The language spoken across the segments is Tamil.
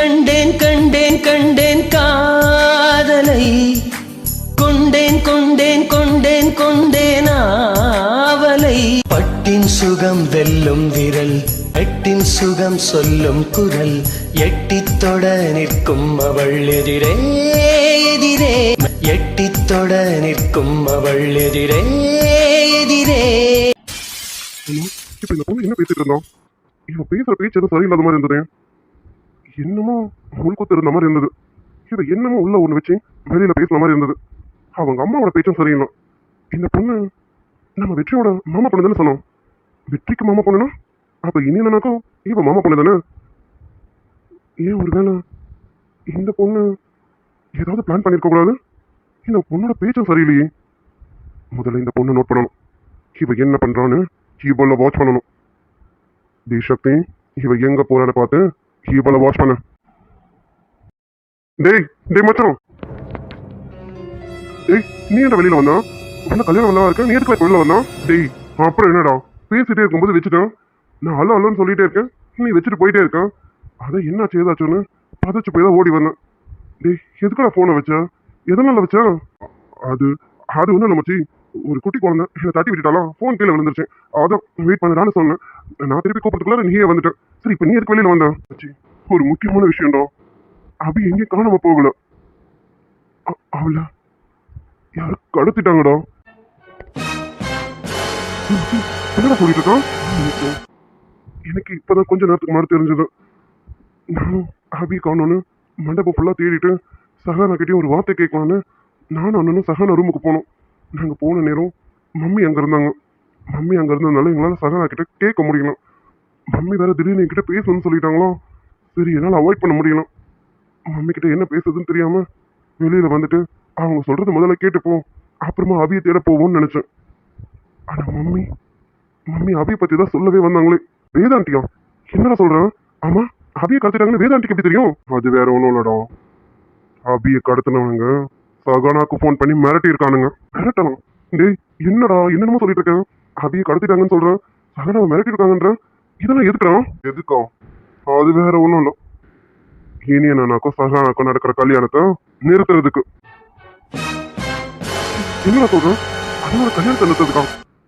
கண்டேன் கண்டேன் கண்டேன் காதலை கொண்டேன் கொண்டேன் கொண்டேன் கொண்டேன் ஆவலை பட்டின் சுகம் வெல்லும் விரல் எட்டின் சுகம் சொல்லும் குரல் எட்டித் தொட நிற்கும் அவள் எதிரே எதிரே எட்டித் தொட நிற்கும் அவள் எதிரே எதிரே. இப்ப இந்த பொண்ணு என்ன பேசிட்டு இருந்தோம்? இவன் பேசுற பேச்சு எதுவும் சரியில்லாத மாதிரி இருந்தது. என்னமோ உள்குத்து இருந்த மாதிரி இருந்தது. இவ என்னமோ உள்ள ஒண்ணு வச்சு வெளியில பேசுன மாதிரி இருந்தது. அவங்க அம்மாவோட பேச்சும் சரியில்லை. இந்த பொண்ணு நம்ம வெற்றியோட மாமா பொண்ணு தானே சொன்னோம். வெற்றிக்கு மாமா பொண்ணுனா அப்ப இனி என்னன்னாக்கும் இவ மாமா பொண்ணு தானே. ஏன் ஒருவேளை இந்த பொண்ணு ஏதாவது பிளான் பண்ணிருக்க கூடாது? இந்த பொண்ணோட பேச்சும் சரியில்லையே. முதல்ல இந்த பொண்ணு நோட் பண்ணணும். இவ என்ன பண்றான்னு இவள வாட்ச் பண்ணணும். தி சக்தி, இவ எங்க போறான்னு பார்த்து இவள வாட்ச் பண்ண. டேய் டேய் மச்சான், டேய் நீ என்ன வெளியில வந்தா? உன்ன கல்யாணம் நல்லா இருக்க, நீ எதுக்கு வெளில வந்தா? டேய் அப்புறம் என்னடா பேசிட்டே இருக்கும்போது வச்சுட்டேன். நான் ஹலோ ஹலோன்னு சொல்லிட்டே இருக்கேன், நீ வச்சுட்டு போயிட்டே இருக்கேன். அதான் என்னாச்சு ஏதாச்சுன்னு பதச்சு போய் தான் ஓடி வந்தேன். டேய் எதுக்குடா போனை வச்ச? எதனால வச்ச? அது அது ஒன்றும் இல்லை மச்சி, ஒரு குட்டி குழந்தை என்னை தட்டி விட்டுட்டாலும் ஃபோன் கீழே விழுந்துருச்சு. அதான் வெயிட் பண்ணுறான்னு சொன்னேன். நான் திருப்பி கூப்பிட்டுக்குள்ள நீயே வந்துட்டேன். சரி இப்போ நீ எதுக்கு வெளியில் வந்தேன்? மச்சி ஒரு முக்கியமான விஷயம்டா, அபி எங்கேயும் காணாம போகல. அவள யாரும் கடத்திட்டாங்கடா. என்னடா சொல்லிட்டு இருக்கான்? எனக்கு இப்பதான் கொஞ்ச நேரத்துக்கு முன்னாடி தெரிஞ்சது. நானும் அபி காணோன்னு மண்டபம் ஃபுல்லாக தேடிட்டு சஹானா கிட்டேயும் ஒரு வார்த்தை கேட்கலான்னு நானும் அண்ணனும் சஹானா ரூமுக்கு போனோம். நாங்கள் போன நேரம் மம்மி அங்கே இருந்தாங்க. மம்மி அங்கே இருந்ததுனால எங்களால் சஹானா கிட்ட கேட்க முடியல. மம்மி வேற திடீர்னு என்கிட்ட பேசணும்னு சொல்லிட்டாங்களோ, சரி என்னால் அவாய்ட் பண்ண முடியல. மம்மி கிட்ட என்ன பேசுறதுன்னு தெரியாமல் வெளியில் வந்துட்டு அவங்க சொல்கிறது முதல்ல கேட்டுப்போம், அப்புறமா அபியை தேட போவோம்னு நினச்சேன். ஆனால் மம்மி மம்மி அபியை பற்றி தான் சொல்லவே வந்தாங்களே. வேதாண்டியா? என்னடா சொல்கிறேன்? ஆமாம் அபியை கடத்திட்டாங்கன்னு வேதாண்டிக்கு எப்படி தெரியும்? அது வேற ஒன்றும் இல்லடா, அபியை கடத்தினவங்க சகானாக்கு ஃபோன் பண்ணி மிரட்டி இருக்கானுங்க. மிரட்டலாம்? டேய் என்னடா என்னென்னமோ சொல்லிட்டு இருக்கேன். அபியை கடத்திட்டாங்கன்னு சொல்கிறேன், சகானாவை மிரட்டி இருக்காங்கன்ற. இதெல்லாம் எதுக்குறான்? எதுக்கா? அது வேற ஒன்றும் இல்லை, இனி என்னன்னாக்கோ சகானாக்கோ நடக்கிற கல்யாணத்தை நிறுத்துறதுக்கு. என்னடா சொல்கிறேன்? அண்ணனோட கல்யாணத்தை நிறுத்ததுக்கா?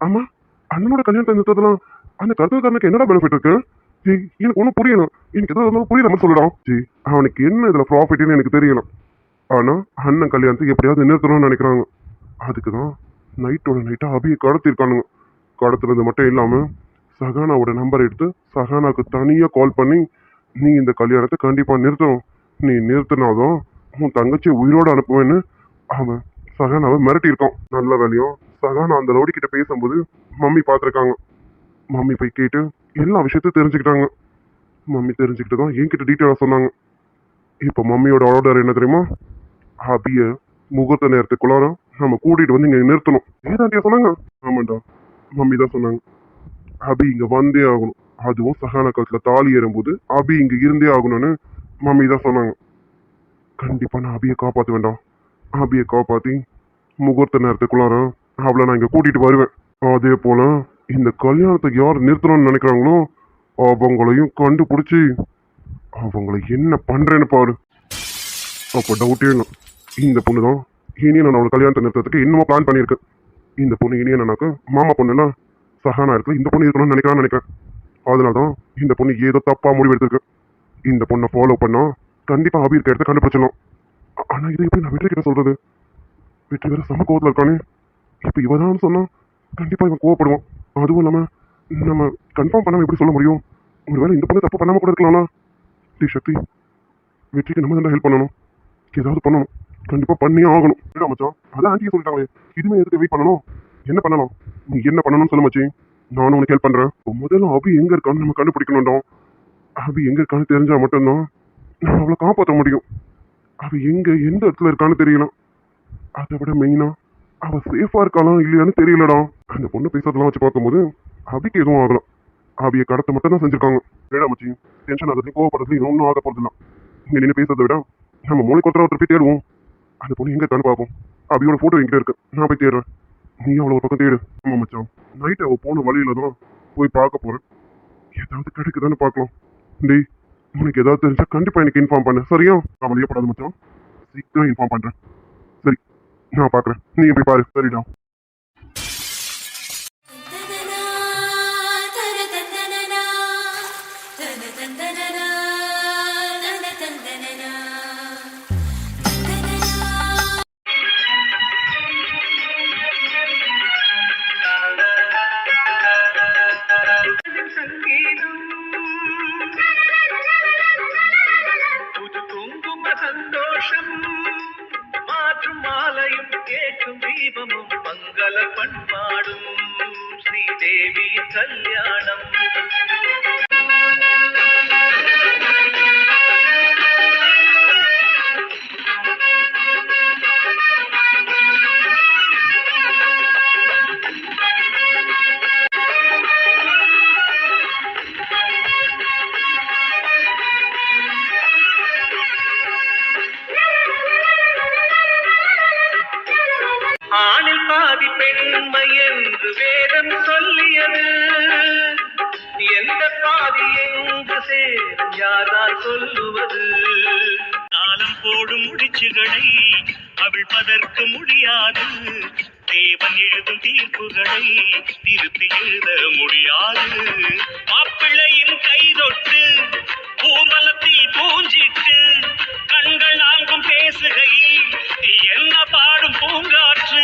ஆமாம் அண்ணனோட கல்யாணத்தை நிறுத்ததுலாம் அந்த கருத்துக்காரனுக்கு என்னடா பெனிஃபிட் இருக்கு? ஜி எனக்கு ஒன்றும் புரியணும், எனக்கு எதாவது இருந்தாலும் புரியல மாதிரி சொல்லலாம். ஜி அவனுக்கு என்ன இதில் ப்ராஃபிட்னு எனக்கு தெரியல. ஆனால் அண்ணன் கல்யாணத்தை எப்படியாவது நிறுத்தணும்னு நினைக்கிறாங்க. அதுக்கு தான் நைட்டோட நைட்டாக அபியை கடத்திருக்கானுங்க. கடத்துறது மட்டும் இல்லாமல் சஹானாவோட நம்பர் எடுத்து சஹானாவுக்கு தனியாக கால் பண்ணி, நீ இந்த கல்யாணத்தை கண்டிப்பாக நிறுத்தணும், நீ நிறுத்தினாதான் உன் தங்கச்சி உயிரோடு அனுப்புவேன்னு அவன் சஹானாவை மிரட்டியிருக்கான். நல்ல வேலையும் சஹானா அந்த ரவுடி கிட்ட பேசும்போது மம்மி பார்த்துருக்காங்க. மம்மி போய் கேட்டு எல்லா விஷயத்தையும் தெரிஞ்சுக்கிட்டாங்க. மம்மி தெரிஞ்சுக்கிட்டு தான் என்கிட்ட டீட்டெயிலாக சொன்னாங்க. இப்போ மம்மியோட ஆர்டர் என்ன தெரியுமா? அபிய முகூர்த்த நேரத்துக்குள்ளார நம்ம கூட்டிகிட்டு வந்து இங்கே நிறுத்தணும். ஏதாண்டியா சொன்னாங்க? ஆமாண்டா, மம்மி தான் சொன்னாங்க. அபி இங்கே வந்தே ஆகணும், அதுவும் சஹானா கழுத்தில் தாலி ஏறும்போது அபி இங்கே இருந்தே ஆகணும்னு மம்மி தான் சொன்னாங்க. கண்டிப்பாக நான் அபியை காப்பாற்ற வேண்டாம். அபியை காப்பாற்றி முகூர்த்த நேரத்துக்குள்ளார அவளை நான் இங்கே கூட்டிகிட்டு வருவேன். அதே போல் இந்த கல்யாணத்தை யார் நிறுத்தணும்னு நினைக்கிறாங்களோ அவங்களையும் கண்டுபிடிச்சி அவங்கள என்ன பண்ணுறேன்னு பாரு. அப்போ டவுட்டே இல்லை, இந்த பொண்ணு தான் இனி நான் அவளை கல்யாணத்தை நிறுத்தத்துக்கு இன்னமும் பிளான் பண்ணியிருக்கேன். இந்த பொண்ணு இனி என்னன்னாக்கா மாமா பொண்ணுலாம் சஹானா இருக்குல்ல, இந்த பொண்ணு இருக்கணும்னு நினைக்கிறேன். அதனால தான் இந்த பொண்ணு ஏதோ தப்பாக முடிவு எடுத்திருக்கு. இந்த பொண்ணை ஃபாலோ பண்ணால் கண்டிப்பாக அபி இருக்க இடத்த கண்டுபிடிச்சிடலாம். ஆனால் இதை எப்படி நான் வெற்றி கிட்ட சொல்கிறது? வெற்றி வேற சம கோவத்தில் இருக்கானே. இப்போ இவதான் சொன்னால் கண்டிப்பாக இவன் கோவப்படுவான். அதுவும் இல்லாமல் நம்ம கன்ஃபார்ம் பண்ணாமல் எப்படி சொல்ல முடியும்? ஒருவேளை இந்த பொண்ணு தப்பு பண்ணாமல் கூட இருக்கலாம்னா. டி சக்தி, வெற்றிக்கு நம்ம தான் ஹெல்ப் பண்ணணும், ஏதாவது பண்ணணும், கண்டிப்பாக பண்ணியே ஆகணும். ஏடா மச்சான், அதான் ஆண்டியை சொல்லிட்டாங்களே, இதுவுமே எதுக்கு வெயிட் பண்ணணும்? என்ன பண்ணலாம்? நீ என்ன பண்ணணும்னு சொல்ல மச்சி, நானும் உனக்கு ஹெல்ப் பண்ணுறேன். முதல்ல அபி எங்கே இருக்கான்னு நம்ம கண்டுபிடிக்கணும்டா. அபி எங்கே இருக்கான்னு தெரிஞ்சால் மட்டும்தான் நான் அவளை காப்பாற்ற முடியும். அவள் எங்கே எந்த இடத்துல இருக்கான்னு தெரியலாம். அதை விட மெயினாக அவள் சேஃபாக இருக்காளா இல்லையான்னு தெரியலடா. அந்த பொண்ணு பேசுறதெல்லாம் வச்சு பார்க்கும்போது அபிக்கு எதுவும் ஆகலாம். அபியை கடத்த மட்டும் தான் செஞ்சுருக்காங்க. ஏடா மச்சி, டென்ஷன் ஆகுறது கோவப்படுறது இன்னும் ஆக போகிறது இல்லை. இங்கே நின்று பேசுறதை விட நம்ம மூளை கொத்துற ஒருத்தர் போய் தேடுவோம். அந்த பொண்ணு எங்கே இருக்கான்னு பார்ப்போம். அபியோட ஃபோட்டோ என்கிட்ட இருக்கு, நான் போய் தேடுறேன். நீ அவ்வளோ ஒரு பக்கம் தேடு. ஆமாம் மச்சான், நைட்டு அவள் போன வழியில தான் போய் பார்க்க போகிறேன். ஏதாவது கிடைக்குதான்னு பார்க்கலாம். டேய் உனக்கு ஏதாவது தெரிஞ்சா கண்டிப்பா எனக்கு இன்ஃபார்ம் பண்ணு, சரியா? கவலையப்படாத மச்சான், சீக்கிரம் இன்ஃபார்ம் பண்றேன். சரி, நான் பாக்குறேன், நீ போய் பாரு. சரிடா. சங்கீதம் புது குங்கும சந்தோஷம் மாற்றும் மாலையும் கேட்கும் தீபமும் மங்கள பண்பாடும் ஸ்ரீதேவியின் கல்யாணம். ஆணில் பாதி பெண்மை என்று வேதம் சொல்லியது, எந்த பாதி எங்கு சேரும் யாரால் சொல்லுவது? காலம் போடும் முடிச்சுகளை அவிழ்ப்பதற்கு முடியாது, தேவன் எழுதும் தீர்ப்புகளை திருத்தி எழுத முடியாது. மாப்பிள்ளையின் கை தொட்டு ஊர்வலத்தில் பூஞ்சிட்டு கண்கள் நான்கும் பேசுகையில் என்ன பாடும் பூங்காற்று?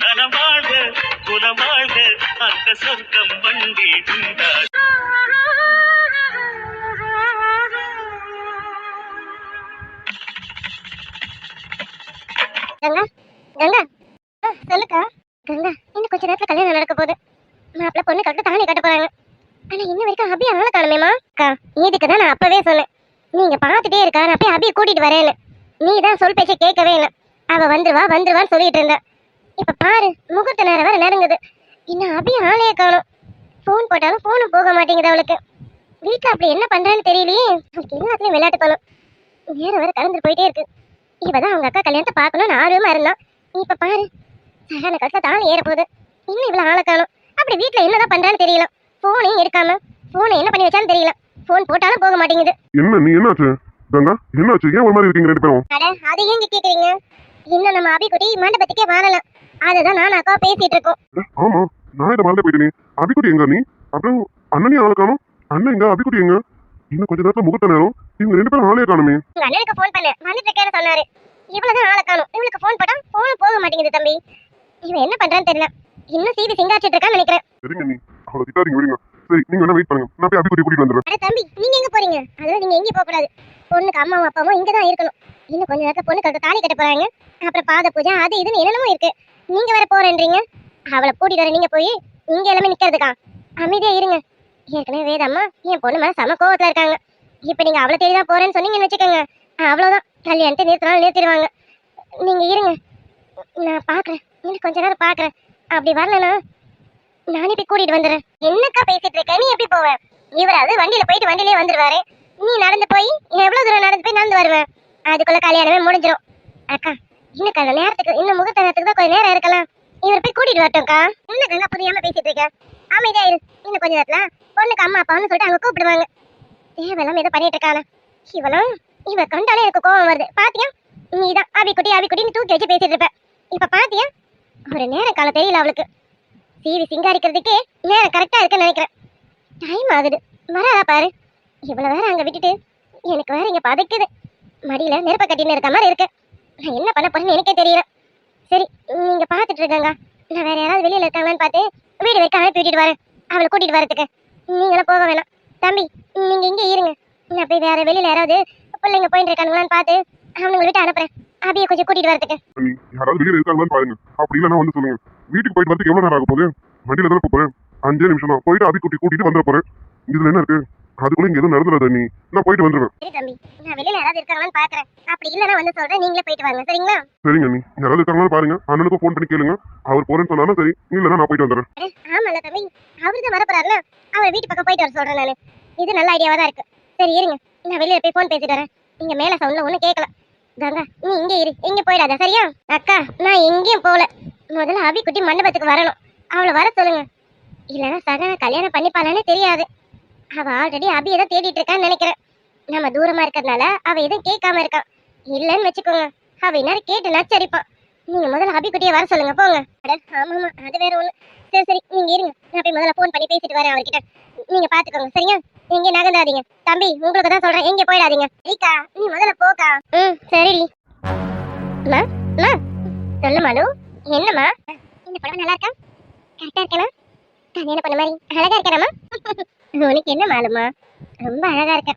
நலமாக குலமாக அந்த சொர்க்கம் வண்டி உண்டார். கங்கா கங்கா சொல்லுக்கா. கங்கா இன்னும் கொஞ்ச நேரத்துல கல்யாணம் நடக்க போகுது. மாப்பிள்ள பொண்ணு கட்டு தானே கட்ட போறாங்க. ஆனா இன்ன வரைக்கும் அபி ஆள காணுமேமா. அக்கா இதுக்கு தான் நான் அப்பவே சொன்னேன், நீங்க பாத்துட்டே இருக்கா, நான் போய் அபியை கூட்டிட்டு வரேன்னு. நீ தான் சொல் பேச்ச கேட்கவே இல்லை. அவ வந்துருவான்னு சொல்லிட்டு இருந்தா. இப்ப பாரு முகூர்த்த நேரம் வேற நெருங்குது, இன்னும் அபி ஆளையே காணும். போன் போட்டாலும் போனும் போக மாட்டேங்குது அவளுக்கு. வீட்டுல அப்படி என்ன பண்றான்னு தெரியலையே. அவளுக்கு எல்லாத்துலயும் விளையாட்டு பண்ணும். நேரம் வேற கடந்து போயிட்டே இருக்கு. இவதான் அவங்க அக்கா கல்யாணத்தை பார்க்கணும்னு ஆர்வமா இருந்தான். இப்ப பாரு சகல கட்டல தானே ஏற போகுது. இன்னும் இவ்வளவு ஆளை காணும். அப்படி வீட்டுல என்னதான் பண்றான்னு தெரியல. போனையும் எடுக்காம போனை என்ன பண்ணி வச்சாலும் தெரியல. போன் போட்டாலும் போக மாட்டேங்குது. என்ன நீ என்னாச்சு கங்கா, என்னாச்சு? ஏன் ஒரு மாதிரி இருக்கீங்க ரெண்டு பேரும்? அட அதை ஏன் கேக்குறீங்க? இன்னும் நம்ம அபிக்குட்டி மண்டபத்துக்கே வரலாம். அதுதான் நான் அக்கா பேசிட்டு இருக்கோம். ஆமா, நான் இதை மறந்து போயிட்டேனே. அபிக்குட்டி எங்க நீ? அப்புறம் அண்ணனையும் ஆளை காணும். அண்ணன் எங்க? அபிக்குட்டி எங்க? இன்னும் கொஞ்ச நேரத்துல முகூர்த்த நேரம், இவங்க ரெண்டு பேரும் ஆளே காணுமே. உங்க அண்ணனுக்கு போன் பண்ண வந்துட்டு இருக்கேன்னு சொன்னாரு. இவ்வளவுதான் ஆளை காணும். இவளுக்கு போன் போட்டா போனும் போக மாட்டேங்குது தம்பி. இவன் என்ன பண்றான்னு தெரியல. இன்னும் சீவி சிங்காச்சிட்டு இருக்கான்னு நினைக்கிறேன். சரிங்க, நீ அவளை திட்டாதீங்க, விடுங்க. சரி, நீங்க வேணா வெயிட் பண்ணுங்க, நான் போய் அபிக்குட்டி கூட்டிட்டு வந்துடுறேன். அட தம்பி நீங்க எங்க போறீங்க? அதெல்லாம் நீங்க எங்கேயும் போக கூடாது. பொண்ணுக்கு அம்மாவும் அப்பாவும் இங்கதான் இருக்கணும். இன்னும் கொஞ்ச நேரத்துல பொண்ணு கட்ட தாலி கட்ட போறாங்க. அப்புறம் பாத பூஜை அது இதுன்னு என்னென்னமோ இருக்கு. நீங்க வேற போறேன்றீங்க. அவளை கூட்டிட்டு வர நீங்க போய் இங்க எல்லாமே நிக்கிறதுக்கா? அமைதியா இருங்க. ஏற்கனவே வேதம்மா என் பொண்ணு மேல சம கோவத்துல இருக்காங்க. இப்ப நீங்க அவளை தேடிதான் போறேன்னு சொன்னீங்கன்னு வச்சுக்கோங்க, அவ்வளவுதான், கல்யாணத்தை நிறுத்தினாலும் நிறுத்திடுவாங்க. நீங்க இருங்க, நான் பாக்குறேன். இன்னும் கொஞ்ச நேரம் பாக்குறேன். அப்படி வரலனா நானே போய் கூட்டிட்டு வந்துடுறேன். என்னக்கா பேசிட்டு இருக்க? நீ எப்படி போவ? இவராவது வண்டியில போயிட்டு வண்டியிலே வந்துருவாரு. நீ நடந்து போய் எவ்வளவு தூரம் நடந்து போய் நடந்து வருவேன். அதுக்குள்ள கல்யாணமே முடிஞ்சிடும். அக்கா இன்னும் அந்த நேரத்துக்கு, இன்னும் முகூர்த்த நேரத்துக்கு தான் கொஞ்சம் நேரம் இருக்கலாம். இவர் போய் கூட்டிட்டு வரட்டும்க்கா. என்ன கங்கா புரியாம பேசிட்டு இருக்க? அமைதியா இரு. இன்னும் கொஞ்ச நேரத்துல பொண்ணுக்கு அம்மா அப்பான்னு சொல்லிட்டு அங்க கூப்பிடுவாங்க. தேவையில்லாம ஏதோ பண்ணிட்டு இருக்காள இவளும். இவ கண்டாலே எனக்கு கோவம் வருது. பாத்தியா, நீதான் அபிக்குட்டின்னு தூக்கி வச்சு பேசிட்டு இருப்ப. இப்ப பாத்தியா, ஒரு நேரம் காலம் தெரியல அவளுக்கு. சீவி சிங்காரிக்கிறதுக்கே நேரம் கரெக்டா இருக்குன்னு நினைக்கிறேன். டைம் ஆகுது, வராதா பாரு. இவ்வளவு வேற அங்க விட்டுட்டு எனக்கு வேற இங்க பதைக்குது. மடியில நெருப்ப கட்டின்னு இருக்க மாதிரி இருக்கு. நான் என்ன பண்ண போறேன்னு எனக்கே தெரியல. சரி நீங்க பாத்துட்டு இருக்காங்க, நான் வேற யாராவது வெளியில இருக்காங்களான்னு பார்த்து வீடு வைக்க அனுப்பி விட்டுட்டு வரேன். அவளை கூட்டிட்டு வரதுக்கு நீங்களும் போக வேணாம். தம்பி நீங்க இங்கே இருங்க. நான் போய் வேற வெளியில யாராவது பிள்ளைங்க போயிட்டு இருக்காங்களான்னு பார்த்து அவனுங்களை விட்டு அனுப்புறேன். அபியை கொஞ்சம் கூட்டிட்டு வரதுக்கு. நீ யாராவது வெளியில இருக்காங்களான்னு பாருங்க. அப்படி இல்லைன்னா வந்து சொல்லுங்க. வீட்டுக்கு போயிட்டு வரதுக்கு எவ்வளவு நேரம் ஆக போகுது? வண்டியில தானே போறேன், 5 நிமிஷம் தான். போயிட்டு அபிக்குட்டி கூட்டிட்டு வந்துட போறேன். இதுல என்ன இருக்கு? அதுக்குள்ள இங்க எதுவும் நடந்துடாத, நீ நான் போயிட்டு வந்துடுவேன். சரி தம்பி, நான் வெளியில யாராவது இருக்காங்களான்னு பாக்குறேன். அப்படி இல்லைன்னா வந்து சொல்றேன், நீங்களே போயிட்டு வாங்க. சரிங்களா? சரிங்க, நீ யாராவது இருக்காங்களான்னு பாருங்க. அண்ணனுக்கு ஃபோன் பண்ணி கேளுங்க. அவர் போறேன்னு சொன்னாலும் சரி, இல்லைன்னா நான் போயிட்டு வந்துடுறேன். ஆமால தம்பி, அவரு தான் வரப்போறாருல, அவர் வீட்டு பக்கம் போயிட்டு வர சொல்றேன் நானு. இது நல்ல ஐடியாவா தான் இருக்கு. சரி இருங்க, நான் வெளியில போய் ஃபோன் பேசிட்டு வரேன். இங்க மேல சவுண்ட்ல ஒண்ணும் கேட்கல. கங்கா நீ இங்க இரு, எங்க போயிடாத, சரியா? அக்கா நான் எங்கேயும் போல. முதல்ல அபிக்குட்டி மண்டபத்துக்கு வரணும். அவளை வர சொல்லுங்க. இல்லைன்னா சகன கல்யாணம் பண்ணிப்பாளான்னு தெரியாது. அவ ஆல்ரெடி அபியை தான் தேடிட்டு இருக்கான்னு நினைக்கிறேன். நம்ம தூரமா இருக்கிறதுனால அவ எதுவும் கேட்காம இருக்கான். இல்லன்னு வச்சுக்கோங்க, அவ இந்நேரம் கேட்டு நச்சரிப்பான். நீங்க முதல்ல அபிக்குட்டியை வர சொல்லுங்க போங்க. அட ஆமாமா, அது வேற ஒண்ணு. சரி சரி, நீங்க இருங்க, நான் போய் முதல்ல ஃபோன் பண்ணி பேசிட்டு வரேன் அவர்கிட்ட. நீங்க பாத்துக்கோங்க சரியா? எங்க நகர்ந்தாதீங்க. தம்பி உங்களுக்கு தான் சொல்றேன், எங்க போயிடாதீங்க. சரிக்கா, நீ முதல்ல போக்கா. சரிடி. அம்மா அம்மா சொல்லு மாலு. என்னம்மா? இந்த படம் நல்லா இருக்கா? கரெக்டா இருக்கேனா? கல்யாணம் பண்ண மாதிரி அழகா இருக்கேனம்மா? உனக்கு என்ன மாலுமா, ரொம்ப அழகா இருக்க.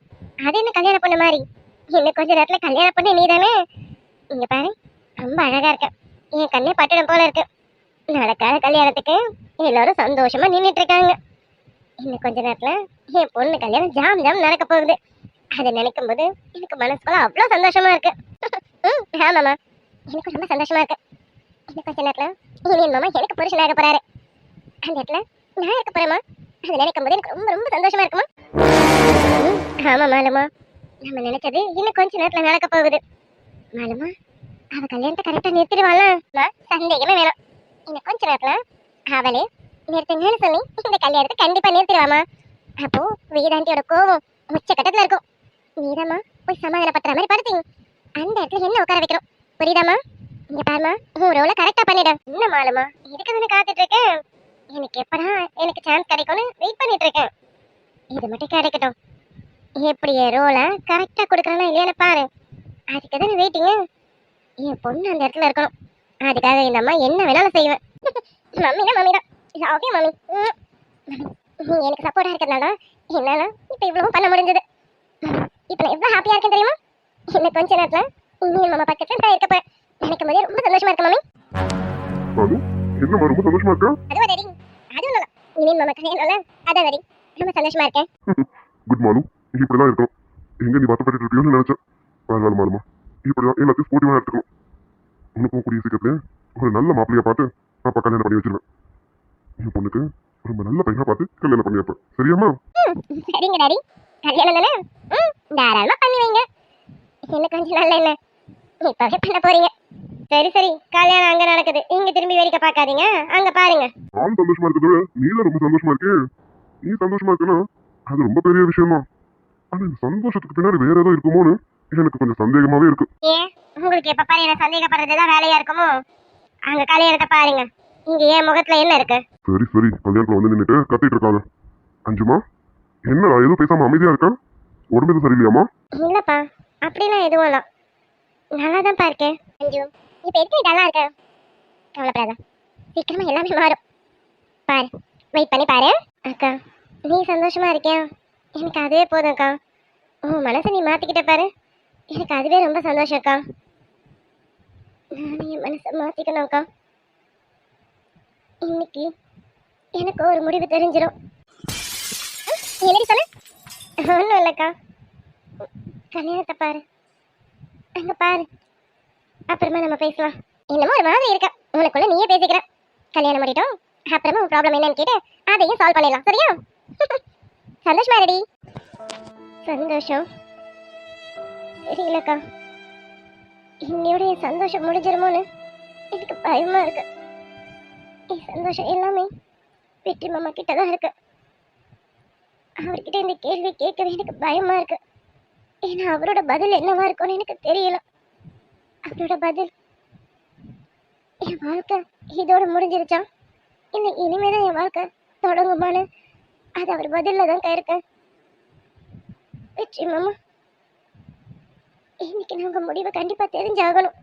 அது என்ன கல்யாணம் பண்ண மாதிரி? இன்னும் கொஞ்ச நேரத்துல கல்யாணம் பண்ண நீ தானே? இங்க பாரு, ரொம்ப அழகா இருக்க. என் கண்ணே பட்டணம் போல இருக்கு. நடக்காத கல்யாணத்துக்கு எல்லாரும் சந்தோஷமா நின்றுட்டு இருக்காங்க. இன்னும் கொஞ்ச நேரத்துல என் பொண்ணு கல்யாணம் ஜாம் ஜாம் நடக்க போகுது. அதை நினைக்கும் போது எனக்கு மனசுக்குள்ள அவ்வளவு சந்தோஷமா இருக்கு. ஆமாமா, எனக்கு ரொம்ப சந்தோஷமா இருக்கு. இன்னும் கொஞ்ச நேரத்துல இனியன் மாமா எனக்கு புருஷனாக போறாரு. அந்த இடத்துல நான் இருக்க போறேமா. அதை நினைக்கும் போது எனக்கு ரொம்ப ரொம்ப சந்தோஷமா இருக்குமா. ஆமா மாலுமா, நம்ம நினைச்சது இன்னும் கொஞ்ச நேரத்துல நடக்க போகுது. மாலுமா, அவ கல்யாணத்தை கரெக்டா நிறுத்திடுவாளா? சந்தேகமே வேணாம். இன்னும் கொஞ்ச நேரத்துல அவளே நிறுத்துங்கன்னு சொல்லி இந்த கல்யாணத்தை கண்டிப்பா நிறுத்திடுவாமா. அப்போ வேதாந்தியோட கோவம் உச்ச கட்டத்துல இருக்கும். நீதாம்மா போய் சமாதானப்படுத்துற மாதிரி படுத்தீங்க. அந்த இடத்துல என்ன உட்கார வைக்கிறோம், புரியுதாமா? இங்க பாருமா, உன் ரோல கரெக்டா பண்ணிட. என்ன மாலுமா, இதுக்கு தானே காத்துட்டு இருக்கேன். எனக்கு எப்படா எனக்கு சான்ஸ் கிடைக்கும்னு வெயிட் பண்ணிட்டு இருக்கேன். இது மட்டும் கிடைக்கட்டும். எப்படி ரோல கரெக்டா கொடுக்கறனா இல்லையான்னு பாரு. அதுக்கு தானே வெயிட்டிங்க. என் பொண்ணு அந்த இடத்துல இருக்கணும். அதுக்காக இந்த அம்மா என்ன வேணாலும் செய்வேன். மம்மிதான் மம்மிதான். Okay mummy. நீ எனக்கு சப்போர்ட்டா இருக்கிறதுனால என்னால இப்ப இவ்வளவு பண்ண முடிஞ்சது. இப்ப நான் எவ்வளவு ஹாப்பியா இருக்கேன் தெரியுமா? இன்னும் கொஞ்ச நேரத்துல நீ மாமா பக்கத்துல நான் இருக்க போறேன். நினைக்கும் போதே ரொம்ப சந்தோஷமா இருக்கு மம்மி. பாலு, என்னம்மா ரொம்ப சந்தோஷமா இருக்கா? அதுவா டாடி? அதுவும் நல்லா. நீ மாமா கல்யாணம்ல அதான் டாடி. ரொம்ப சந்தோஷமா இருக்கேன். குட் மாலு, நீ இப்படிதான் இருக்கணும். எங்க நீ வருத்தப்பட்டு இருப்பியோன்னு நினைச்சேன். பரவாயில்ல மாலுமா, இப்படிதான் எல்லாத்தையும் ஸ்போர்ட்டிவா எடுத்துக்கணும். உனக்கும் கூடிய சீக்கிரத்துல ஒரு நல்ல மாப்பிள்ளையா பார்த்து அப்பா கல்யாணம் பண்ணி வச்சிருவேன். என் பொண்ணுக்கு ரொம்ப நல்ல பையனா பார்த்து கல்யாணம் பண்ணி வைப்பேன். சரியாம்மா? சரிங்க டாடி, கல்யாணம் தானே? தாராளமா பண்ணி வைங்க. இன்னும் கொஞ்சம் நாள்ல என்ன இப்பவே பண்ண போறீங்க. சரி சரி, கல்யாணம் அங்க நடக்குது, இங்க திரும்பி வேடிக்கை பார்க்காதீங்க, அங்க பாருங்க. நான் சந்தோஷமா இருக்கிறத விட நீதான் ரொம்ப சந்தோஷமா இருக்கே. நீ சந்தோஷமா இருக்கனா அது ரொம்ப பெரிய விஷயம் தான். ஆனா இந்த சந்தோஷத்துக்கு பின்னாடி வேற ஏதோ இருக்குமோன்னு எனக்கு கொஞ்சம் சந்தேகமாவே இருக்கு. ஏன் உங்களுக்கு எப்ப பாரு என்ன சந்தேகப்படுறதுதான் வேலையா இருக்குமோ? அங்க கல்யாணத்தை பாருங்க, இங்க ஏன் முகத்துல என்ன இருக்கு? சரி சரி, கல்யாணத்துல வந்து நின்னுட்டு கத்திட்டு இருக்காங்க. அஞ்சுமா, என்னடா எதுவும் பேசாம அமைதியா இருக்கா? உடம்பு எதுவும் சரியில்லையாமா? இல்லப்பா, அப்படிலாம் எதுவும் இல்ல, நல்லா தான் இருக்கேன். அஞ்சு, இப்ப எதுக்கு நல்லா இருக்க? கவலைப்படாத, சீக்கிரமா எல்லாமே மாறும். பாரு, வெயிட் பண்ணி பாரு. அக்கா, நீ சந்தோஷமா இருக்கியா? எனக்கு அதுவே போதும் அக்கா. உன் மனசை நீ மாத்திக்கிட்ட பாரு, எனக்கு அதுவே ரொம்ப சந்தோஷம் அக்கா. நானே என் மனசை மாத்திக்கணும் அக்கா. இன்னைக்கு எனக்கு ஒரு முடிவு தெரிஞ்சிடும். என்னடி சொன்ன? ஒன்றும் இல்லைக்கா, கல்யாணத்தை பாரு, அங்க பாரு, அப்புறமா நம்ம பேசலாம். என்னமோ ஒரு மாதிரி இருக்க, உனக்குள்ள நீயே பேசிக்கிற. கல்யாணம் பண்ணிட்டோம், அப்புறமா உன் ப்ராப்ளம் என்னன்னு கேட்டு அதையும் சால்வ் பண்ணிடலாம். சரியா? சந்தோஷமா ரெடி? சந்தோஷம் தெரியலக்கா, இன்னையோட என் சந்தோஷம் முடிஞ்சிருமோன்னு எனக்கு பயமா இருக்கு. என் சந்தோஷம் எல்லாமே வெற்றி மாமா கிட்ட தான் இருக்கு. அவர்கிட்ட இந்த கேள்வி கேட்கவே எனக்கு பயமா இருக்கு. ஏன்னா அவரோட பதில் என்னவா இருக்கும்னு எனக்கு தெரியல. அவரோட பதில் என் வாழ்க்கை இதோட முடிஞ்சிருச்சா இல்லை இனிமேதான் என் வாழ்க்கை தொடங்குமான்னு அது அவர் பதில்ல தான் இருக்கேன். வெற்றி மாமா, இன்னைக்கு நாங்க முடிவை கண்டிப்பா தெரிஞ்சாகணும்.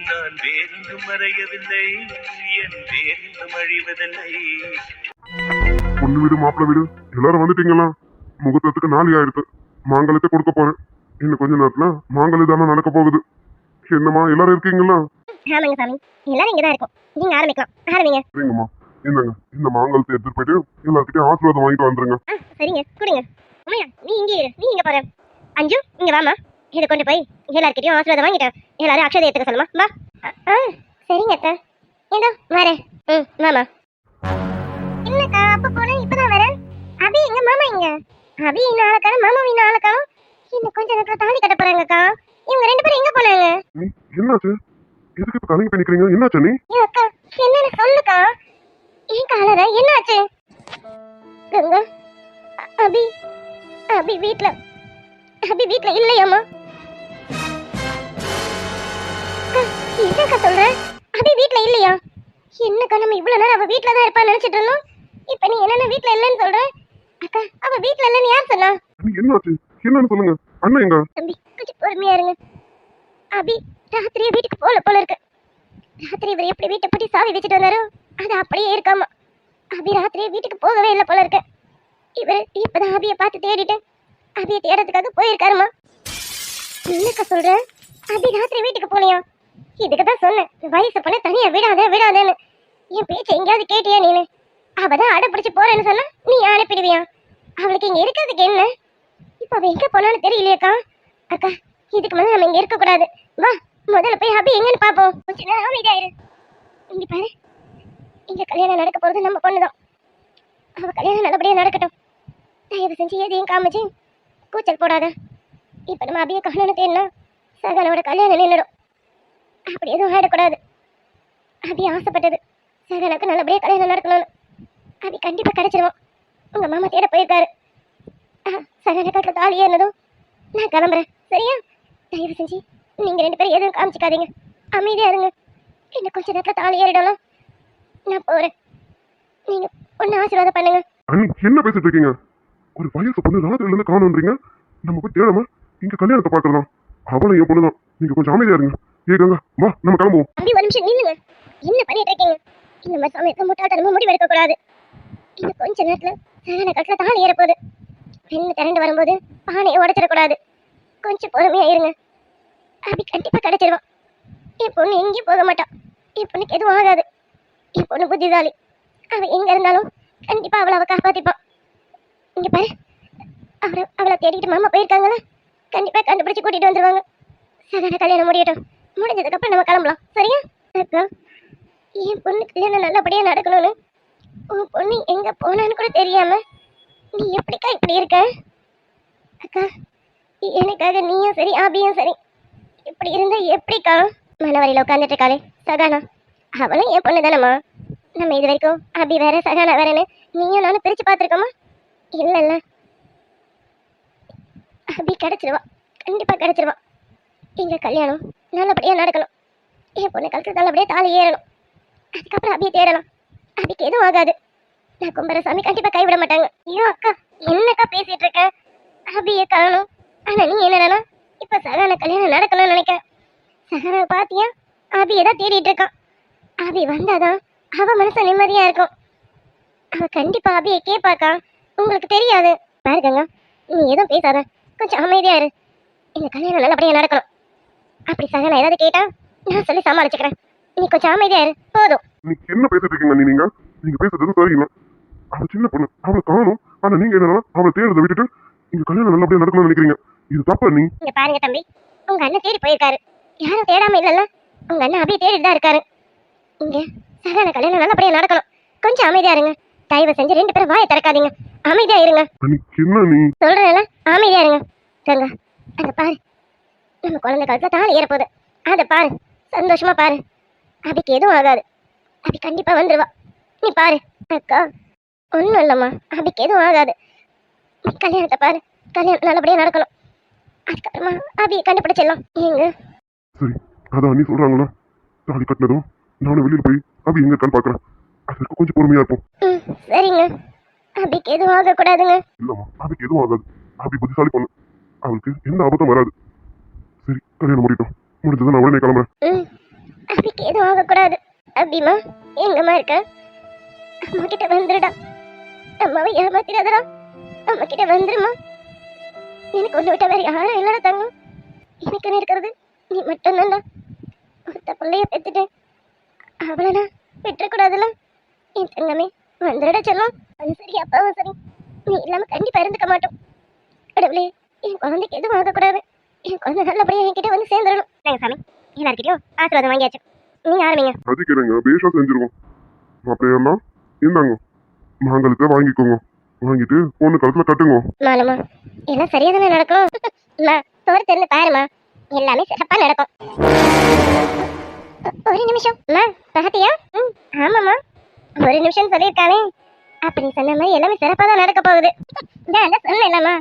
நான் வேறெங்கும் மறையவில்லை, என் வேறெங்கும் அழிவதில்லை. பொண்ணு வீடு மாப்பிள்ளை வீடு எல்லாரும் வந்துட்டீங்களா? முகூர்த்தத்துக்கு நாளை ஆயிடுத்து. மாங்கல்யத்தை கொடுக்க போறேன். இன்னும் கொஞ்ச நேரத்துல மாங்கல்ய தானே நடக்க போகுது. என்னம்மா எல்லாரும் இருக்கீங்களா? ஆமாங்க சாமி, எல்லாரும் இங்கதான் இருக்கும். நீங்க ஆரம்பிக்கலாம், ஆரம்பிங்க. சரிங்கம்மா, என்னங்க இந்த மாங்கல்யத்தை எடுத்துட்டு போயிட்டு எல்லாருக்கிட்டையும் ஆசீர்வாதம் வாங்கிட்டு வந்துருங்க. சரிங்க, கொடுங்க. உமையா, நீ இங்கே இரு, நீ இங்க போற. அஞ்சு, இங்க வாமா, இதை கொண்டு போய் எல்லாருக்கிட்டையும் ஆசீர்வாதம் வாங்கிட்டேன். எல்லாரும் அக்ஷதை எடுத்துக்க சொல்லுமா. வா. சரிங்க அக்கா. ஏதோ வரேன். மாமா. என்னக்கா அப்ப போனா இப்பதான் வரேன். அபி எங்க மாமா எங்க? அபி இன்னும் ஆளக்கான மாமா இன்னும் ஆளக்கான. இன்னும் கொஞ்ச நேரத்துல தாலி கட்ட போறாங்கக்கா. இவங்க ரெண்டு பேரும் எங்க போனாங்க? நீ என்னாச்சு? எதுக்கு இப்ப கலங்கி போய் நிக்கிறீங்க? என்னாச்சு நீ? ஏ அக்கா என்னன்னு சொல்லுக்கா. ஏன் காலர என்னாச்சு? கங்கா அபி அபி வீட்ல இல்லையாமா? என்னக்கா சொல்ற? அபி வீட்ல இல்லையா? என்னக்கா நம்ம இவ்வளவு நேரம் அவ வீட்ல தான் இருப்பான்னு நினைச்சிட்டு இருந்தோம். இப்ப நீ என்னன்னு வீட்ல இல்லைன்னு சொல்ற? அக்கா அவ வீட்ல இல்லைன்னு யார் சொன்னா? நீ என்னாச்சு? என்னன்னு சொல்லுங்க. அண்ணன் எங்க? தம்பி கொஞ்சம் பொறுமையா இருங்க. அபி ராத்திரியே வீட்டுக்கு போல இருக்கு. ராத்திரி இவர் எப்படி வீட்டை பூட்டி சாவி வச்சுட்டு வந்தாரோ அது அப்படியே இருக்காமா. அபி ராத்திரியே வீட்டுக்கு போகவே இல்லை போல இருக்கு. இவர் இப்பதான் அபியை பார்த்து தேடிட்டு அபியை தேடுறதுக்காக போயிருக்காருமா. என்னக்கா சொல்ற? அபி ராத்திரி வீட்டுக்கு போலியா? இதுக்கு தான் சொன்னேன் வயசு பொண்ணு தனியா விடாதேன்னு. என் பேச்சை எங்கேயாவது கேட்டியா நீனு? அவதான் அடப்பிடிச்சு போறேன்னு சொன்னா நீ அனுப்பிடுவியா? அவளுக்கு இங்க இருக்கிறதுக்கு என்ன? இப்ப அவ எங்க போனான்னு தெரியலையேக்கா. அக்கா இதுக்கு மேல நம்ம இங்க இருக்க கூடாது. வா முதல்ல போய் அபி எங்கன்னு பாப்போம். கொஞ்ச நேரம் அமைதியாயிரு. இங்க பாரு, இங்க கல்யாணம் நடக்க போறது நம்ம பொண்ணுதான். அவ கல்யாணம் நல்லபடியா நடக்கட்டும். தயவு செஞ்சு எதையும் காமிச்சு கூச்சல் போடாத. இப்ப நம்ம அபியை காணணும் தேடினா சகனோட கல்யாணம் நின்றுடும். அப்படி எதுவும் ஆயிடக்கூடாது. அபி ஆசைப்பட்டது சகனுக்கு நல்லபடியா கல்யாணம் நடக்கணும்னு. அபி கண்டிப்பா கிடைச்சிருவோம். உங்க மாமா தேட போயிருக்காரு. சகன காட்டுல தாலி ஏறினதும் நான் கிளம்புறேன். சரியா? தயவு செஞ்சு நீங்க ரெண்டு பேரும் எதுவும் காமிச்சிக்காதீங்க. அமைதியா இருங்க. இன்னும் கொஞ்ச நேரத்துல தாலி ஏறிடலாம். நான் போறேன். நீங்க ஒன்னு ஆசீர்வாதம் பண்ணுங்க. அண்ணி என்ன பேசிட்டு இருக்கீங்க? ஒரு வயசு பொண்ணு ராத்திரில இருந்து காணுன்றீங்க. நம்ம போய் தேடாம இங்க கல்யாணத்தை பாக்குறதா? அவளும் என் பொண்ணுதான். நீங்க கொஞ்சம் அமைதியா இருங்க. ஏங்க வா நம்ம கிளம்புவோம். தம்பி ஒரு நிமிஷம் நில்லுங்க. என்ன பண்ணிட்டு இருக்கீங்க? இந்த மாதிரி சமயத்துல முட்டாள்தனமா முடிவு எடுக்க கூடாது. இன்னும் கொஞ்ச நேரத்துல சகன காட்டுல தாலி ஏறப்போகுது. பெண்ணு திரண்டு வரும்போது பானையை உடைச்சிடக்கூடாது. கொஞ்சம் பொறுமையா இருங்க. அபி கண்டிப்பா கிடைச்சிருவான். என் பொண்ணு எங்கேயும் போக மாட்டான். என் பொண்ணுக்கு எதுவும் ஆகாது. என் பொண்ணு புத்திசாலி. அவ எங்க இருந்தாலும் கண்டிப்பா அவளை காப்பாத்திப்பான். இங்க பாரு, அவளை தேடிக்கிட்டு மாமா போயிருக்காங்களா? கண்டிப்பா கண்டுபிடிச்சு கூட்டிட்டு வந்துருவாங்க. சகன கல்யாணம் முடியட்டும். முடிஞ்சதுக்கு அப்புறம் நம்ம கிளம்பலாம். சரியா? அக்கா என் பொண்ணு கல்யாணம் நல்லபடியா நடக்கணும்னு உன் பொண்ணு எங்க போனான்னு கூட தெரியாம நீ எப்படிக்கா இப்படி இருக்க? அக்கா எனக்காக நீயும் சரி ஆபியும் சரி இப்படி இருந்தா எப்படிக்கா? மனவரையில உட்காந்துட்டு இருக்காளே சகானா, அவளும் என் பொண்ணு தானம்மா. நம்ம இது வரைக்கும் அபி வேற சகானா வேறன்னு நீயும் நானும் பிரிச்சு பார்த்துருக்கோமா? இல்லைல்ல. அபி கிடைச்சிருவா, கண்டிப்பா கிடைச்சிருவா. எங்க கல்யாணம் நல்லபடியா நடக்கணும். என் பொண்ணு கழுத்து நல்லபடியா தாலி ஏறணும். அதுக்கப்புறம் அபியை தேடலாம். அபிக்கு எதுவும் ஆகாது. நான் கும்பர சாமி கண்டிப்பா கைவிட மாட்டாங்க. ஐயோ அக்கா என்னக்கா பேசிட்டு இருக்க? அபியை காணும். ஆனா நீ என்னன்னா இப்ப சகான கல்யாணம் நடக்கணும்னு நினைக்க. சகான பாத்தியா? அபியை தான் தேடிட்டு இருக்கான். அபி வந்தாதான் அவ மனசு நிம்மதியா இருக்கும். அவ கண்டிப்பா அபியை கேட்பாக்கா. உங்களுக்கு தெரியாது. பாருங்க நீ எதுவும் பேசாத, கொஞ்சம் அமைதியா இரு. இந்த கல்யாணம் நல்லபடியா நடக்கணும். அப்படி சகான ஏதாவது கேட்டா நான் சொல்லி சமாளிச்சுக்கிறேன். நீ கொஞ்சம் அமைதியா இரு போதும். நீ என்ன பேசிட்டு இருக்கீங்க? நீங்க பேசுறது சரியில்லை. அவ சின்ன பொண்ணு, அவளை காணும். ஆனா நீங்க என்னன்னா அவளை தேடுறதை விட்டுட்டு இங்க கல்யாணம் நல்லபடியா நடக்கணும்னு நினைக்கிறீங்க. இது தப்பா? நீ இங்க பாருங்க தம்பி, உங்க அண்ணன் தேடி போயிருக்காரு. யாரும் தேடாம இல்லல்ல. உங்க அண்ணன் அப்படியே தேடிட்டு தான் இருக்காரு. இங்க சகான கல்யாணம் நல்லபடியா நடக்கணும். கொஞ்சம் அமைதியா இருங்க. தயவு செஞ்சு ரெண்டு பேரும் வாயை திறக்காதீங்க. அமைதியா இருங்க. என்ன நீ சொல்றேன்ல, அமைதியா இருங்க. கங்கா அங்க பாரு, நம்ம குழந்தை காலத்துல தாலி ஏறப்போகுது. அதை பாரு, சந்தோஷமா பாரு. அபிக்கு எதுவும் ஆகாது. அபி கண்டிப்பா வந்துருவா. நீ பாரு. அக்கா ஒன்றும் இல்லைம்மா, அபிக்கு எதுவும் ஆகாது. நீ கல்யாணத்தை பாரு, கல்யாணம் நல்லபடியா நடக்கணும். அதுக்கப்புறமா அபியை கண்டுபிடிச்சிடலாம். ஏங்க சரி, அதான் நீ சொல்றாங்களா? தாலி கட்டினதும் நானும் வெளியில போய் அபி எங்க இருக்கான்னு பாக்குறேன். அதுக்கு கொஞ்சம் பொறுமையா இருப்போம். சரிங்க. அபிக்கு எதுவும் ஆகக்கூடாதுங்க. இல்லம்மா, அபிக்கு எதுவும் ஆகாது. அபி புத்திசாலி பொண்ணு, அவளுக்கு எந்த ஆபத்தும் வராது. சரி, கல்யாணம் முடியட்டும். முடிஞ்சதை நான் உடனே கிளம்புறேன். அபிக்கு எதுவும் ஆகக்கூடாது. அபிமா எங்கம்மா இருக்க? அம்மா கிட்ட வந்துடுடா. அம்மாவை ஏமாத்திடாதடா. அம்மா கிட்ட வந்துருமா. எனக்கு ஒன்று விட்ட வேற யாரும் இல்லடா தங்கம். எனக்குன்னு இருக்கிறது நீ மட்டும்தான்டா. ஒருத்த பிள்ளைய பெற்றுட்டேன், அவளை நான் விட்டுறக்கூடாதுல்ல. என் தங்கமே வந்துடுடா செல்லம். அது சரி, அப்பாவும் சரி, நீ இல்லாம கண்டிப்பா இருந்துக்க மாட்டோம். கடவுளே, என் குழந்தைக்கு எதுவும் ஆகக்கூடாது. என் குழந்தை நல்லபடியா என்கிட்ட வந்து சேர்ந்துடணும். சாமி எல்லார்கிட்டயும் ஆசீர்வாதம் வாங்கியாச்சு. நீங்க ஆரம்பிங்க. அதுக்கிறேங்க பேஷா செஞ்சிருவோம். அப்படியெல்லாம் இந்தாங்க மாங்கலத்தை வாங்கிக்கோங்க. வாங்கிட்டு பொண்ணு கழுத்துல கட்டுங்க. மாலுமா எல்லாம் சரியா தானே நடக்கும். அம்மா தோறு தெரிந்து பாருமா, எல்லாமே சிறப்பா நடக்கும். ஒரு நிமிஷம் அம்மா, பாத்தியா? ஆமாம்மா, ஒரு நிமிஷம் சொல்லியிருக்கானே, அப்படி சொன்ன மாதிரி எல்லாமே சிறப்பா தான் நடக்க போகுது. நான் சொன்னேன்லம்மா,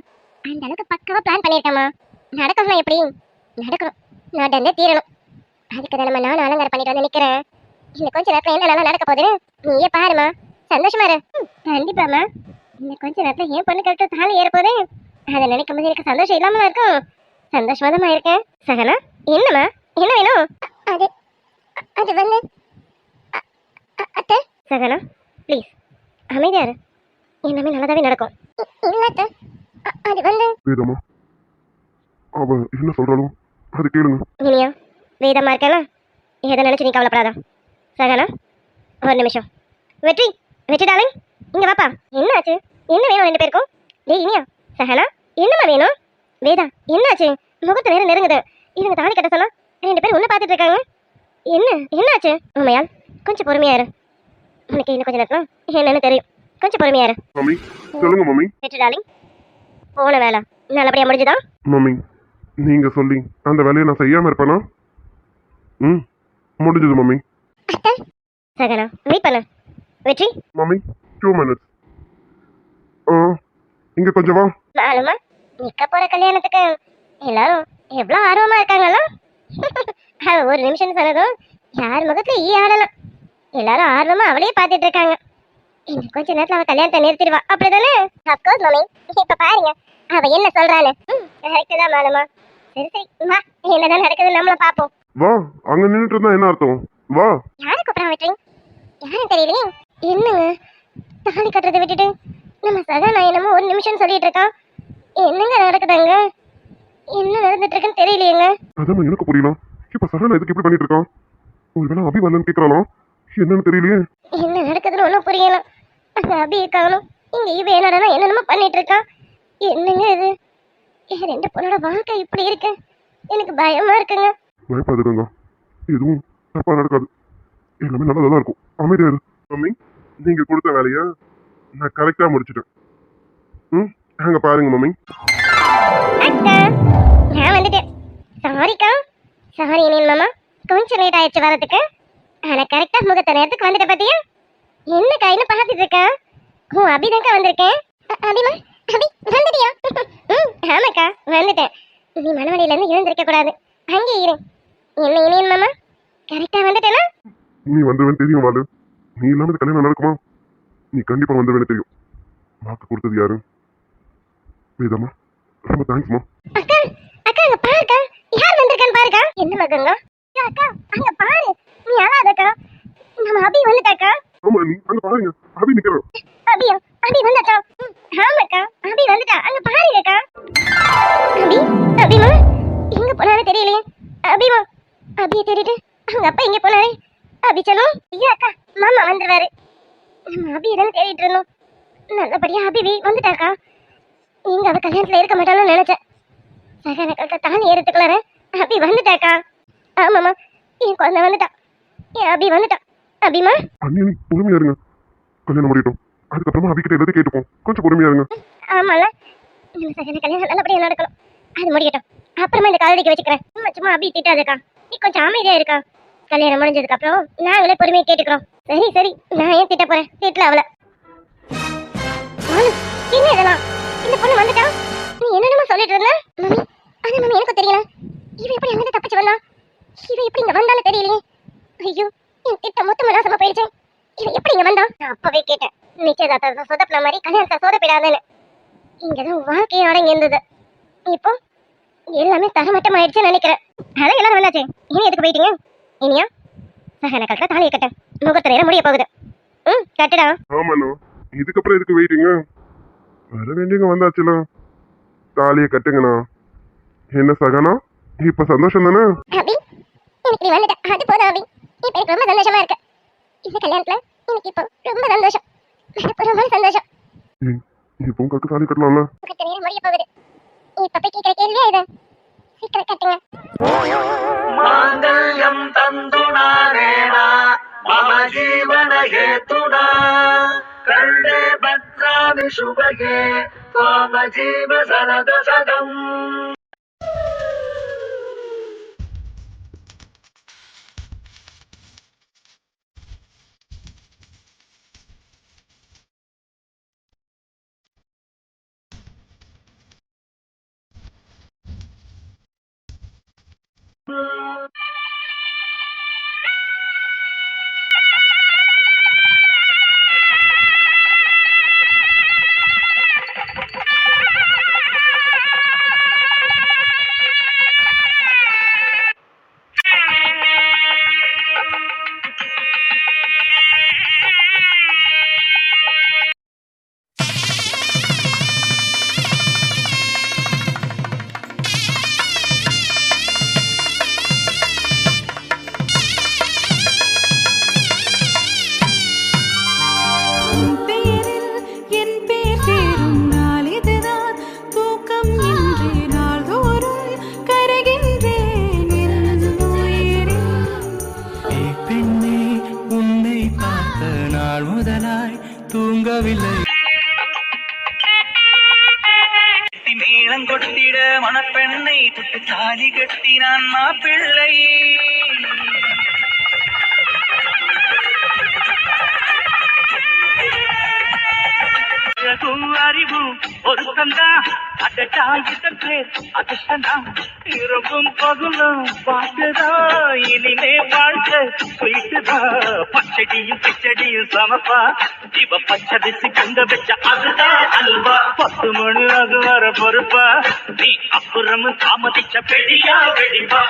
அந்த அளவுக்கு பக்காவா பிளான் பண்ணியிருக்கேம்மா. நடக்கணும், எப்படி நடக்கணும், நடந்தே தீரணும். அதுக்கு தான் நானும் அலங்காரம் பண்ணிட்டு வந்து நிக்கிறேன். இன்னும் கொஞ்ச நேரத்துல என்ன நல்லா நடக்க போகுது நீயே பாருமா, சந்தோஷமா இரு. கண்டிப்பாம்மா, இன்னும் கொஞ்ச நேரத்துல ஏன் பொண்ணு கரெக்டா தாலி ஏற போதே, அதை நினைக்கும் போது எனக்கு சந்தோஷம் இல்லாமலாம் இருக்கும். சந்தோஷமா தான் இருக்கேன். சகனா, என்னம்மா, என்ன வேணும்? அது அது வந்து அத்தை. சகனா ப்ளீஸ் அமைதியா இரு, எல்லாமே நல்லதாவே நடக்கும். இல்ல அத்தை, அது வந்து வேதம்மா அவ என்ன சொல்றாலும் அது கேளுங்க. இனியா வேதமா இருக்கேன், எதை நினைச்சு நீ கவலைப்படாத. சகனா ஒரு நிமிஷம். வெற்றி, வெற்றி டாலிங் இங்க வாப்பா. என்ன ஆச்சு, என்ன வேணும் ரெண்டு பேருக்கும்? டேய் இனியா, சகனா என்னம்மா வேணும்? வேதா என்னாச்சு, முகத்து நேரம் நெருங்குது, இவங்க தாலி கட்ட சொன்னா ரெண்டு பேரும் ஒண்ணு பார்த்துட்டு இருக்காங்க. என்ன என்னாச்சு? உண்மையால் கொஞ்சம் பொறுமையா இரு, உனக்கு இன்னும் கொஞ்சம் நேரத்துல என்னன்னு தெரியும். கொஞ்சம் பொறுமையா இரு. மம்மி சொல்லுங்க மம்மி. வெற்றி டாலிங், போன வேலை நல்லபடியா முடிஞ்சுதா? மம்மி நீங்க சொல்லி அந்த வேலையை நான் செய்யாம இருப்பேனா? முடிஞ்சது மம்மி. சகனா வெயிட் பண்ணு. வெற்றி மம்மி 2 minutes. இங்க கொஞ்சம் வா. மாலுமா, நிக்க போற கல்யாணத்துக்கு எல்லாரும் எவ்வளவு ஆர்வமா இருக்காங்கல்ல. அவ ஒரு நிமிஷம் சொன்னதும் யார் முகத்துல ஈ ஆடலாம். எல்லாரும் ஆர்வமா அவளையே பாத்துட்டு இருக்காங்க. இன்னும் கொஞ்ச நேரத்துல அவ கல்யாணத்தை நிறுத்திடுவா, அப்படிதானே? அப்கோர்ஸ் மம்மி, இப்ப பாருங்க அவ என்ன சொல்றான்னு. கரெக்ட் தான் மாலுமா. சரி சரி வா, என்னதான் நடக்குது நம்மள பாப்போம். வா, அங்க நின்னுட்டு இருந்தா என்ன அர்த்தம்? வா. யாரை கூப்பிடா வெற்றி? யாரும் தெரியலையே. என்னங்க தாலி கட்டுறதை விட்டுட்டு நம்ம சகனா என்னமோ ஒரு நிமிஷம் சொல்லிட்டு இருக்கான். என்னங்க நடக்குதுங்க, என்ன நடந்துட்டு இருக்குன்னு தெரியலையேங்க. அதான் எனக்கு புரியல. இப்ப சரணா எதுக்கு இப்படி பண்ணிட்டு இருக்கான்? ஒருவேளை அபி வரலன்னு கேக்குறானா? என்னன்னு தெரியலையே. என்ன நடக்குதுன்னு ஒன்றும் புரியல. அங்க அபி இருக்காங்களும், இங்க இவ என்னடா என்னென்னமோ பண்ணிட்டு இருக்கான். என்னங்க இது, என் ரெண்டு பொண்ணோட வாழ்க்கை இப்படி இருக்கு, எனக்கு பயமா இருக்குங்க. பயப்படாதுங்க, எதுவும் தப்பா நடக்காது, எல்லாமே நல்லதா தான் இருக்கும். அமைதியா இரு. மம்மி நீங்க கொடுத்த வேலையை நான் கரெக்டா முடிச்சிட்டேன். அங்க பாருங்க மம்மி. அக்கா நான் வந்துட்டேன். சாரிக்கா. சாரி இனியன் மாமா, கொஞ்சம் லேட் ஆயிடுச்சு வரதுக்கு. ஆனா கரெக்டா முகத்த நேரத்துக்கு வந்துட்ட பாத்தியா? என்ன கையில பார்த்துட்டு இருக்கா? அபிதாக்கா வந்திருக்கேன். அபிமா, அபி வந்துட்டியா? ஆமாக்கா வந்துட்டேன். நீ மனவழியில இருந்து எழுந்திருக்க கூடாது, அங்கே இரு. என்ன இனியன் மாமா, கரெக்டா வந்துட்டேனா? நீ வந்துவேன்னு தெரியும் வாலு. நீ இல்லாம இந்த கல்யாணம் நடக்குமா? நீ கண்டிப்பா வந்துவேன்னு தெரியும். வாக்கு கொடுத்தது யாரு? வேதம்மா, ரொம்ப தேங்க்ஸ்மா. அக்கா அக்கா அங்க பாருக்கா, யார் வந்திருக்கான்னு பாருக்கா. என்ன மகங்க? அக்கா அங்க பாரு, நீ அழாதக்கா, நம்ம அபி வந்துட்டாக்கா. ஆமா நீ அங்க பாருங்க, அபி நிக்கிறான். அபியா, அபி வந்துட்டா. ஆமாக்கா அபி வந்துட்டா, அங்க பாருங்கக்கா. அபி, அபிமா எங்க போனாரு தெரியலையே. அபிமா, அபியை தேடிட்டு அவங்க அப்பா எங்க போனாரு? அபி செல்லும். ஐயா அக்கா, மாமா வந்துருவாரு. நம்ம அபி எதாவது தேடிட்டு இருந்தோம். நல்லபடியா அபி வந்துட்டாக்கா. நீங்க அவ கல்யாணத்துல இருக்க மாட்டாலும் நினைச்சேன். சகன கட்ட தாலி ஏறதுக்குள்ளார அபி வந்துட்டாக்கா. ஆமாமா, என் குழந்தை வந்துட்டா, என் அபி வந்துட்டா. அபிமா அண்ணி பொறுமையா இருங்க, கல்யாணம் முடியட்டும், அதுக்கப்புறமா அபிக்கிட்ட எல்லாத்தையும் கேட்டுப்போம். கொஞ்சம் பொறுமையா இருங்க. ஆமால, நம்ம சகன கல்யாணம் நல்லபடியா நடக்கணும், அது முடியட்டும். அப்புறமா இந்த காலடிக்கு வச்சுக்கிறேன். சும்மா அபி திட்டாதுக்கா, நீ கொஞ்சம் அமைதியா இருக்கா. கல்யாணம் முடிஞ்சதுக்கு அப்புறம் நாங்களே பொறுமையை கேட்டுக்கிறோம். சரி சரி, நான் ஏன் திட்ட போறேன், திட்டல அவளை. என்ன இதெல்லாம், இந்த பொண்ணு வந்துட்டா. நீ என்னென்னமோ சொல்லிட்டு இருந்த மம்மி. ஆனா மம்மி எனக்கு தெரியல, இவ எப்படி அங்கிருந்து தப்பிச்சு வந்தா? இவ எப்படி இங்க வந்தாலும் தெரியலையே. ஐயோ, என் திட்டம் மொத்தமா நாசமா போயிடுச்சு. இவ எப்படி இங்க வந்தா? நான் அப்பவே கேட்டேன், நிச்சயதார்த்தத்தை சொதப்பின மாதிரி கல்யாணத்தை சொதப்பிடாதுன்னு. இங்கதான் வாழ்க்கையை அடங்கி இருந்தது. இப்போ எல்லாமே தரமட்டம் ஆயிடுச்சுன்னு நினைக்கிறேன். அதான் எல்லாரும் வந்தாச்சு, இனி எதுக்கு போயிட்டீங்க? இனியா சகன கட்ட தாலியை கட்ட, முகத்துல நேரம் முடிய போகுது. கட்டுடா. ஆமாண்ணா, இதுக்கப்புறம் எதுக்கு வெயிட்டிங்க? வர வேண்டியவங்க வந்தாச்சுல, தாலியை கட்டுங்கண்ணா. என்ன சகனா, இப்ப சந்தோஷம் தானே? அபி, எனக்கு நீ வந்துட்ட, அது போதும் அபி. இப்ப எனக்கு ரொம்ப சந்தோஷமா இருக்கு. இந்த கல்யாணத்துல எனக்கு இப்போ ரொம்ப சந்தோஷம், ரொம்ப சந்தோஷம். இப்போ உங்களுக்கு தாலி கட்டலாம்ல? கட்ட நேரம் முடிய போகுது. இப்ப போய் கேட்கிற கேள்வியா இது? சீக்கிரம் கட்டுங்க. மாங்கல்யம் ತ್ವಂ ತಂದುನಾನೇನ ಮಮ ಜೀವನ ಹೇತುನಾ ಕಂಡೆ ಭದ್ರಾಮಿ ಶುಭಗೆ ತ್ವಮ ಜೀವ ಸನದ ಸದಂ. மேளம் கொட்டிட மணப்பெண்ணை தொட்டு தாலி கட்டினான் மாப்பிள்ளை. அறிவு ஒருத்தந்தா அதற்கு அதிர்ஷ்டந்தா இரவும் பகுலும் பாட்டுதா இனிமே வாழ்க்கை போயிட்டுதா பச்சடியும் பிச்சடியும் சமப்பா இவ பச்சரிசி கங்க வச்ச அதுதான் அல்வா 10 மணி அது வர பொறுப்பா நீ அப்புறமும் தாமதிச்ச பெடியா வெடிப்பா.